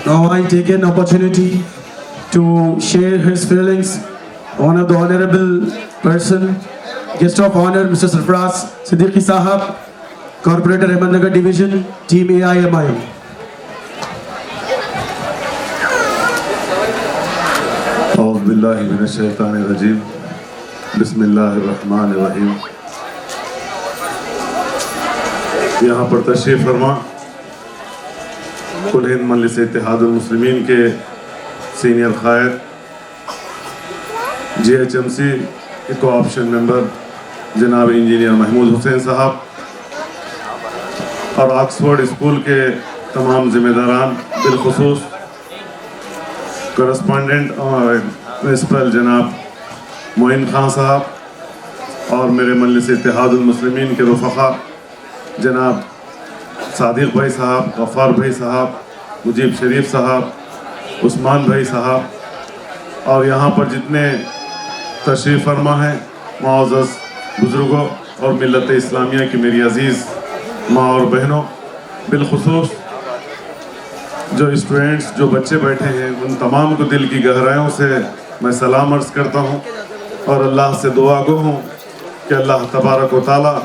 Now I take an opportunity to share his feelings on the honorable person, guest of honor, Mr. Sarfaraz Siddiqui Sahab, Corporator Ahmednagar Division, Team AIMI. أعوذ بالله من الشيطان الرجيم بسم الله الرحمن الرحیم. یہاں پر تشریف فرما کل ہند مجلس اتحاد المسلمین کے سینئر قائد GHMC کو آپشن ممبر جناب انجینئر محمود حسین صاحب اور آکسفورڈ اسکول کے تمام ذمہ داران، بالخصوص کرسپونڈنٹ اور پرنسپل جناب معین خان صاحب اور میرے مجلس اتحاد المسلمین کے رفقا جناب صادق بھائی صاحب، غفار بھائی صاحب، مجیب شریف صاحب، عثمان بھائی صاحب اور یہاں پر جتنے تشریف فرما ہیں معزز بزرگوں اور ملت اسلامیہ کی میری عزیز ماں اور بہنوں، بالخصوص جو اسٹوڈنٹس، جو بچے بیٹھے ہیں، ان تمام کو دل کی گہرائیوں سے میں سلام عرض کرتا ہوں اور اللہ سے دعا گو ہوں کہ اللہ تبارک و تعالیٰ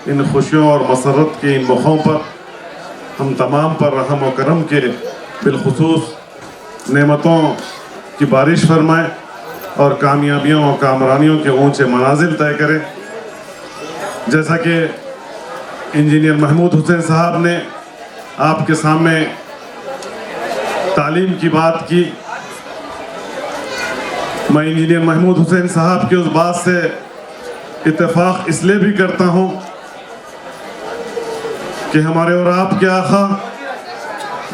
ان خوشیوں اور مسرت کے ان موقعوں پر ہم تمام پر رحم و کرم کے بالخصوص نعمتوں کی بارش فرمائے اور کامیابیوں اور کامرانیوں کے اونچے منازل طے کرے. جیسا کہ انجینئر محمود حسین صاحب نے آپ کے سامنے تعلیم کی بات کی، میں انجینئر محمود حسین صاحب کی اس بات سے اتفاق اس لیے بھی کرتا ہوں کہ ہمارے اور آپ کے آقا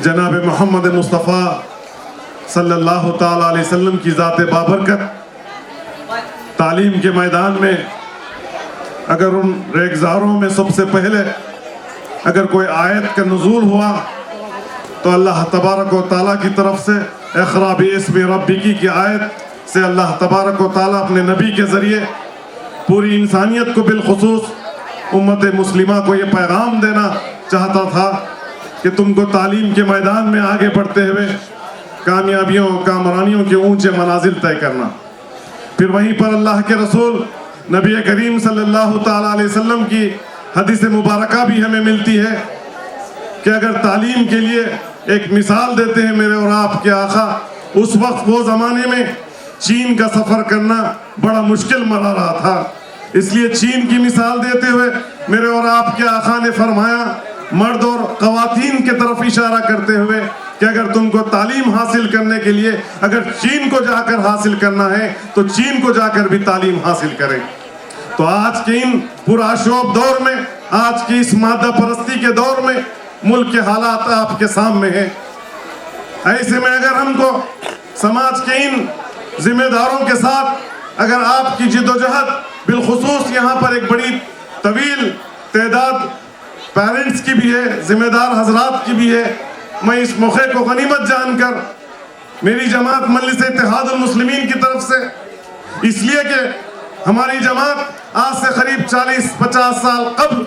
جناب محمد مصطفیٰ صلی اللہ تعالیٰ علیہ وسلم کی ذات بابرکت تعلیم کے میدان میں اگر ان ریگزاروں میں سب سے پہلے اگر کوئی آیت کا نزول ہوا تو اللہ تبارک و تعالیٰ کی طرف سے اقرأ باسم ربک کی آیت سے اللہ تبارک و تعالیٰ اپنے نبی کے ذریعے پوری انسانیت کو بالخصوص امت مسلمہ کو یہ پیغام دینا چاہتا تھا کہ تم کو تعلیم کے میدان میں آگے بڑھتے ہوئے کامیابیوں کامرانیوں کے اونچے منازل طے کرنا. پھر وہیں پر اللہ کے رسول نبی کریم صلی اللہ تعالیٰ علیہ وسلم کی حدیث مبارکہ بھی ہمیں ملتی ہے کہ اگر تعلیم کے لیے ایک مثال دیتے ہیں میرے اور آپ کے آقا، اس وقت وہ زمانے میں چین کا سفر کرنا بڑا مشکل مرا رہا تھا. اس لیے چین کی مثال دیتے ہوئے میرے اور آپ کے آقا نے فرمایا، مرد اور خواتین کی طرف اشارہ کرتے ہوئے کہ اگر تم کو تعلیم حاصل کرنے کے لیے اگر چین کو جا کر حاصل کرنا ہے تو چین کو جا کر بھی تعلیم حاصل کریں. تو آج کے ان پرآشوب دور میں، آج کی اس مادہ پرستی کے دور میں ملک کے حالات آپ کے سامنے ہیں. ایسے میں اگر ہم کو سماج کے ان ذمہ داروں کے ساتھ اگر آپ کی جدوجہد، بالخصوص یہاں پر ایک بڑی طویل تعداد پیرنٹس کی بھی ہے، ذمہ دار حضرات کی بھی ہے، میں اس موقع کو غنیمت جان کر میری جماعت مجلس اتحاد المسلمین کی طرف سے، اس لیے کہ ہماری جماعت آج سے قریب 40-50 سال قبل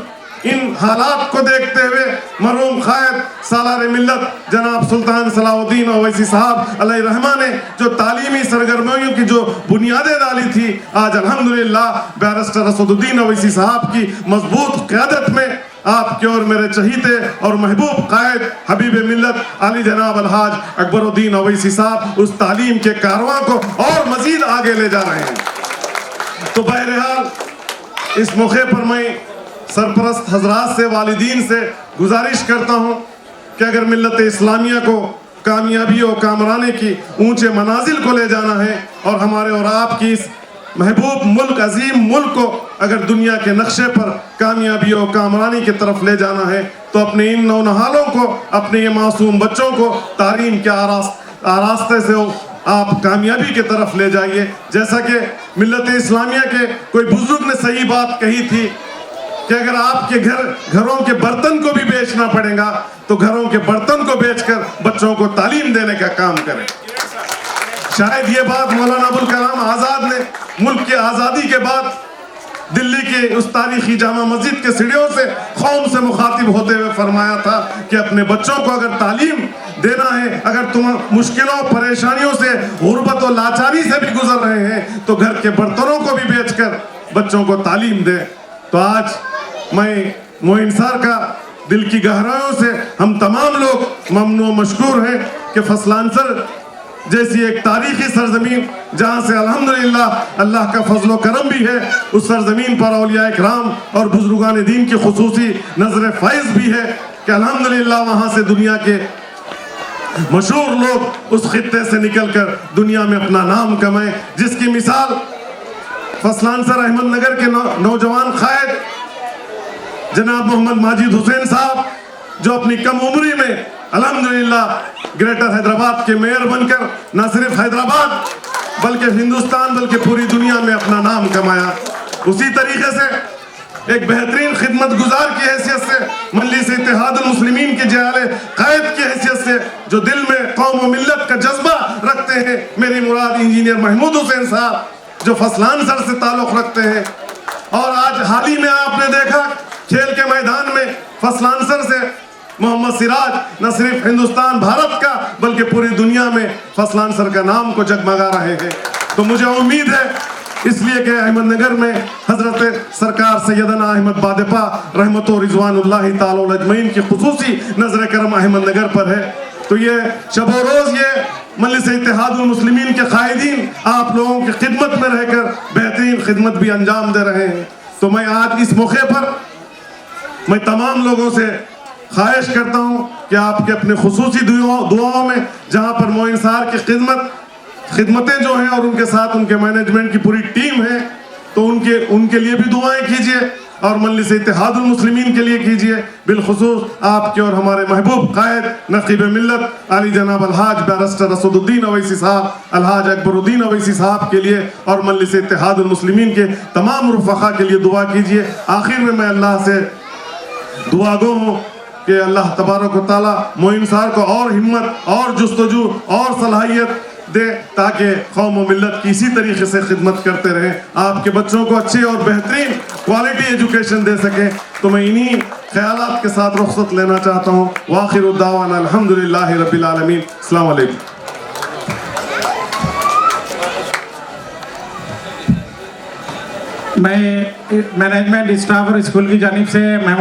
ان حالات کو دیکھتے ہوئے مرحوم قائد سالار ملت جناب سلطان صلاح الدین اویسی صاحب علیہ رحمہ نے جو تعلیمی سرگرمیوں کی جو بنیادیں ڈالی تھی، آج الحمدللہ بیرسٹر اسد الدین اویسی صاحب کی مضبوط قیادت میں آپ کے اور میرے چہیتے اور محبوب قائد حبیب ملت علی جناب الحاج اکبر الدین اویسی صاحب اس تعلیم کے کارواں کو اور مزید آگے لے جا رہے ہیں. تو بہرحال اس موقع پر میں سرپرست حضرات سے، والدین سے گزارش کرتا ہوں کہ اگر ملت اسلامیہ کو کامیابی و کامرانی کی اونچے منازل کو لے جانا ہے اور ہمارے اور آپ کی اس محبوب ملک، عظیم ملک کو اگر دنیا کے نقشے پر کامیابی و کامرانی کی طرف لے جانا ہے تو اپنے ان نونہالوں کو، اپنے یہ معصوم بچوں کو تعلیم کے آراستے سے آپ کامیابی کی طرف لے جائیے. جیسا کہ ملت اسلامیہ کے کوئی بزرگ نے صحیح بات کہی تھی کہ اگر آپ کے گھروں کے برتن کو بھی بیچنا پڑے گا تو گھروں کے برتن کو بیچ کر بچوں کو تعلیم دینے کا کام کریں. شاید یہ بات مولانا ابوالکلام آزاد نے ملک کی آزادی کے بعد دلی کی اس تاریخی جامع مسجد کے سیڑھیوں سے قوم سے مخاطب ہوتے ہوئے فرمایا تھا کہ اپنے بچوں کو اگر تعلیم دینا ہے. اگر تم مشکلوں پریشانیوں سے غربت و لاچاری سے بھی گزر رہے ہیں تو گھر کے برتنوں کو بھی بیچ کر بچوں کو تعلیم دیں. تو آج میں معین سار کا دل کی گہرائیوں سے ہم تمام لوگ ممنون و مشکور ہیں کہ فصلانسر جیسی ایک تاریخی سرزمین جہاں سے الحمدللہ اللہ کا فضل و کرم بھی ہے, اس سرزمین پر اولیاء اکرام اور بزرگان دین کی خصوصی نظر فیض بھی ہے کہ الحمدللہ وہاں سے دنیا کے مشہور لوگ اس خطے سے نکل کر دنیا میں اپنا نام کمائیں, جس کی مثال فصلانسر احمد نگر کے نوجوان قائد جناب محمد ماجد حسین صاحب, جو اپنی کم عمری میں الحمدللہ گریٹر حیدرآباد کے میئر بن کر نہ صرف حیدرآباد بلکہ ہندوستان بلکہ پوری دنیا میں اپنا نام کمایا. اسی طریقے سے ایک بہترین خدمت گزار کی حیثیت سے, مجلس اتحاد المسلمین کے جعلی قائد کی حیثیت سے, جو دل میں قوم و ملت کا جذبہ رکھتے ہیں, میری مراد انجینئر محمود حسین صاحب جو فصلانسر سے تعلق رکھتے ہیں. اور آج حال ہی میں آپ نے دیکھا کھیل کے میدان میں فصلانسر سے محمد سراج نہ صرف ہندوستان بھارت کا بلکہ پوری دنیا میں فصلانسر کا نام کو جگمگا رہے ہیں. تو مجھے امید ہے اس لیے کہ احمد نگر میں حضرت سرکار سیدنا احمد بادپا رحمت و رضوان اللہ تعالی اجمعین کی خصوصی نظر کرم احمد نگر پر ہے. تو یہ شب و روز یہ مجلس اتحاد المسلمین کے قائدین آپ لوگوں کی خدمت میں رہ کر بہترین خدمت بھی انجام دے رہے ہیں. تو میں آج اس موقع پر میں تمام لوگوں سے خواہش کرتا ہوں کہ آپ کے اپنے خصوصی دعاؤں میں جہاں پر معین سار کی خدمتیں جو ہیں اور ان کے ساتھ ان کے مینجمنٹ کی پوری ٹیم ہے, تو ان کے لیے بھی دعائیں کیجئے اور مجلس اتحاد المسلمین کے لیے کیجئے. بالخصوص آپ کے اور ہمارے محبوب قائد نقیب ملت علی جناب الحاج بیرسٹر اسد الدین اویسی صاحب, الحاج اکبر الدین اویسی صاحب کے لیے اور مجلس اتحاد المسلمین کے تمام رفقا کے لیے دعا کیجئے. آخر میں اللہ سے دعا گو ہوں کہ اللہ تبارک و تعالیٰ معین سار کو اور ہمت اور جستجو اور صلاحیت دے تاکہ قوم و ملت کی اسی طریقے سے خدمت کرتے رہیں, آپ کے بچوں کو اچھی اور بہترین کوالٹی ایجوکیشن دے سکیں. تو میں انہی خیالات کے ساتھ رخصت لینا چاہتا ہوں. وآخر الدعوانا الحمدللہ رب العالمین. السلام علیکم. میں مینجمنٹ اسٹاف اور اسکول کی جانب سے محمود